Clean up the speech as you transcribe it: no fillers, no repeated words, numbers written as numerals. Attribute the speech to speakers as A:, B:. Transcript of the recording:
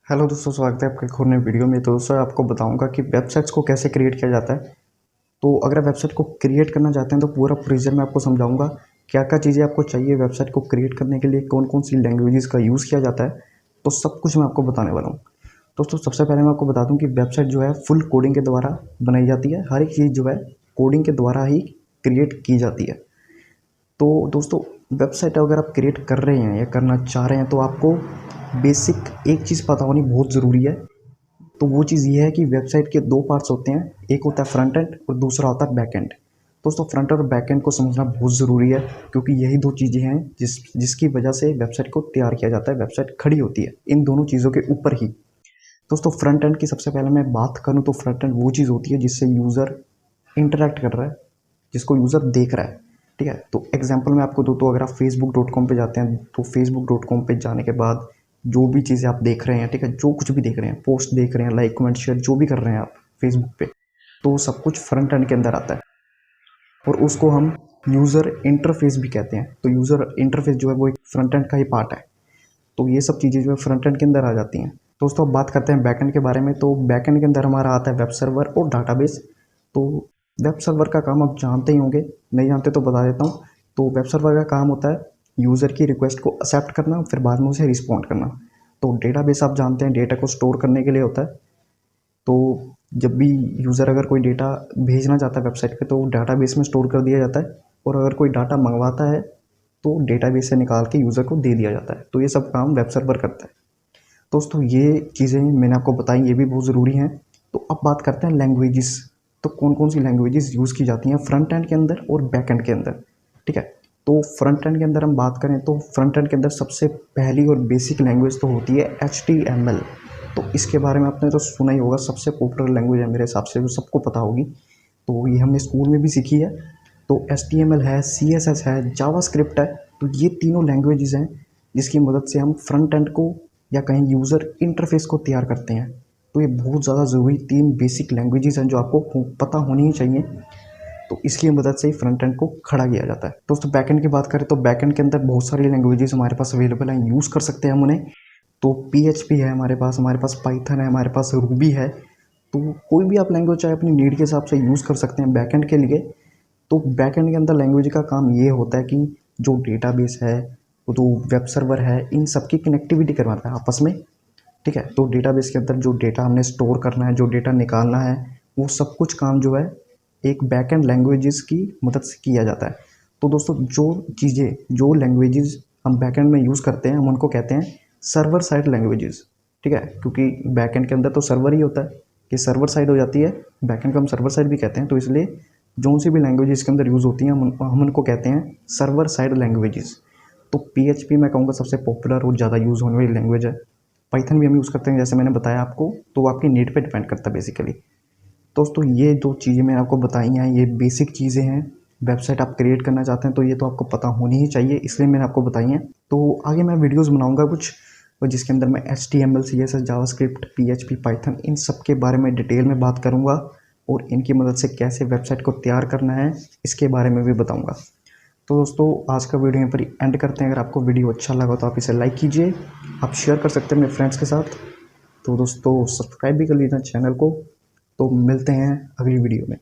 A: Hello दोस्तों, स्वागत है आपके एक और नए वीडियो में। तो दोस्तों आपको बताऊंगा कि वेबसाइट्स को कैसे क्रिएट किया जाता है। तो अगर आप वेबसाइट को क्रिएट करना चाहते हैं तो पूरा प्रोसीजर मैं आपको समझाऊंगा। क्या क्या चीज़ें आपको चाहिए वेबसाइट को क्रिएट करने के लिए, कौन कौन सी लैंग्वेजेस का यूज़ किया जाता है, तो सब कुछ मैं आपको बताने वाला हूँ। दोस्तों सबसे पहले मैं आपको बता दूँ कि वेबसाइट जो है फुल कोडिंग के द्वारा बनाई जाती है। हर एक चीज़ जो है कोडिंग के द्वारा ही क्रिएट की जाती है। तो दोस्तों वेबसाइट अगर आप क्रिएट कर रहे हैं या करना चाह रहे हैं तो आपको बेसिक एक चीज़ पता होनी बहुत ज़रूरी है। तो वो चीज़ ये है कि वेबसाइट के दो पार्ट्स होते हैं, एक होता है फ्रंट एंड और दूसरा होता है बैक एंड। दोस्तों फ्रंट और बैक एंड को समझना बहुत ज़रूरी है, क्योंकि यही दो चीज़ें हैं जिसकी वजह से वेबसाइट को तैयार किया जाता है, वेबसाइट खड़ी होती है इन दोनों चीज़ों के ऊपर ही। दोस्तों फ्रंट एंड की सबसे पहले मैं बात करूँ तो फ्रंट एंड वो चीज़ होती है जिससे यूज़र इंटरेक्ट कर रहा है, जिसको यूज़र देख रहा है। ठीक है, तो एग्जांपल मैं आपको दूँ तो अगर आप facebook.com पे जाते हैं तो facebook.com पे जाने के बाद जो भी चीज़ें आप देख रहे हैं, ठीक है, जो कुछ भी देख रहे हैं, पोस्ट देख रहे हैं, लाइक कमेंट शेयर जो भी कर रहे हैं आप फेसबुक पे, तो सब कुछ फ्रंट एंड के अंदर आता है और उसको हम यूज़र इंटरफेस भी कहते हैं। तो यूज़र इंटरफेस जो है वो एक फ्रंट एंड का ही पार्ट है। तो ये सब चीज़ें जो है फ्रंट एंड के अंदर आ जाती हैं। दोस्तों अब बात करते हैं बैक एंड के बारे में। तो बैक एंड के अंदर हमारा आता है वेब सर्वर और डाटाबेस। तो वेब सर्वर का काम आप जानते ही होंगे, नहीं जानते तो बता देता हूँ। तो वेब सर्वर का काम होता है यूज़र की रिक्वेस्ट को एक्सेप्ट करना, फिर बाद में उसे रिस्पॉन्ड करना। तो डेटाबेस आप जानते हैं डेटा को स्टोर करने के लिए होता है। तो जब भी यूज़र अगर कोई डेटा भेजना चाहता है वेबसाइट पे तो डाटाबेस में स्टोर कर दिया जाता है, और अगर कोई डाटा मंगवाता है तो डेटाबेस से निकाल के यूज़र को दे दिया जाता है। तो ये सब काम वेब सर्वर करता है। दोस्तों ये चीज़ें मैंने आपको बताई, ये भी बहुत ज़रूरी हैं। तो अब बात करते हैं लैंग्वेजेस। तो कौन कौन सी लैंग्वेजेस यूज़ की जाती हैं फ्रंट एंड के अंदर और बैक एंड के अंदर। ठीक है, तो फ्रंट एंड के अंदर हम बात करें तो फ्रंट एंड के अंदर सबसे पहली और बेसिक लैंग्वेज तो होती है HTML। तो इसके बारे में आपने तो सुना ही होगा, सबसे पॉपुलर लैंग्वेज है मेरे हिसाब से, जो सबको पता होगी। तो ये हमने स्कूल में भी सीखी है। तो HTML है, CSS है, जावास्क्रिप्ट है। तो ये तीनों लैंग्वेजेस हैं जिसकी मदद से हम फ्रंट एंड को या कहीं यूज़र इंटरफेस को तैयार करते हैं। तो ये बहुत ज़्यादा ज़रूरी तीन बेसिक लैंग्वेजेस हैं जो आपको पता होनी ही चाहिए। तो इसकी मदद से ही फ्रंट एंड को खड़ा किया जाता है। दोस्तों बैक एंड की बात करें तो बैक एंड के अंदर बहुत सारी लैंग्वेजेस हमारे पास अवेलेबल हैं, यूज़ कर सकते हैं हम उन्हें। तो PHP है हमारे पास पाइथन है, हमारे पास रूबी है। तो कोई भी आप लैंग्वेज चाहे अपनी नीड के हिसाब से यूज़ कर सकते हैं बैक एंड के लिए। तो बैक एंड के अंदर लैंग्वेज का काम ये होता है कि जो डेटाबेस है, वो जो वेब सर्वर है, इन सब की कनेक्टिविटी करवाता है आपस में। ठीक है, तो डेटाबेस के अंदर जो डेटा हमने स्टोर करना है, जो डेटा निकालना है, वो सब कुछ काम जो है एक बैक एंड लैंग्वेजेस की मदद से किया जाता है। तो दोस्तों जो लैंग्वेजेस हम बैक एंड में यूज़ करते हैं हम उनको कहते हैं सर्वर साइड लैंग्वेजेस। ठीक है, क्योंकि बैक एंड के अंदर तो सर्वर ही होता है, कि सर्वर साइड हो जाती है, बैक एंड को हम सर्वर साइड भी कहते हैं। तो इसलिए जो सी भी लैंग्वेजेस के अंदर यूज़ होती हैं हम उनको कहते हैं सर्वर साइड लैंग्वेजेस। तो PHP मैं कहूँगा सबसे पॉपुलर और ज़्यादा यूज़ होने वाली लैंग्वेज है। पाइथन भी हम यूज़ करते हैं जैसे मैंने बताया आपको। तो वो आपकी नीड पे डिपेंड करता है बेसिकली। दोस्तों ये दो चीज़ें मैंने आपको बताई हैं, ये बेसिक चीज़ें हैं। वेबसाइट आप क्रिएट करना चाहते हैं तो ये तो आपको पता होनी ही चाहिए, इसलिए मैंने आपको बताई हैं। तो आगे मैं वीडियोज़ बनाऊँगा कुछ, और जिसके अंदर मैं HTML CSS JavaScript PHP Python इन सब के बारे में डिटेल में बात करूँगा, और इनकी मदद से कैसे वेबसाइट को तैयार करना है इसके बारे में भी बताऊँगा। तो दोस्तों आज का वीडियो यहाँ पर एंड करते हैं। अगर आपको वीडियो अच्छा लगा तो आप इसे लाइक कीजिए, आप शेयर कर सकते हैं अपने फ्रेंड्स के साथ। तो दोस्तों सब्सक्राइब भी कर लीजिए चैनल को। तो मिलते हैं अगली वीडियो में।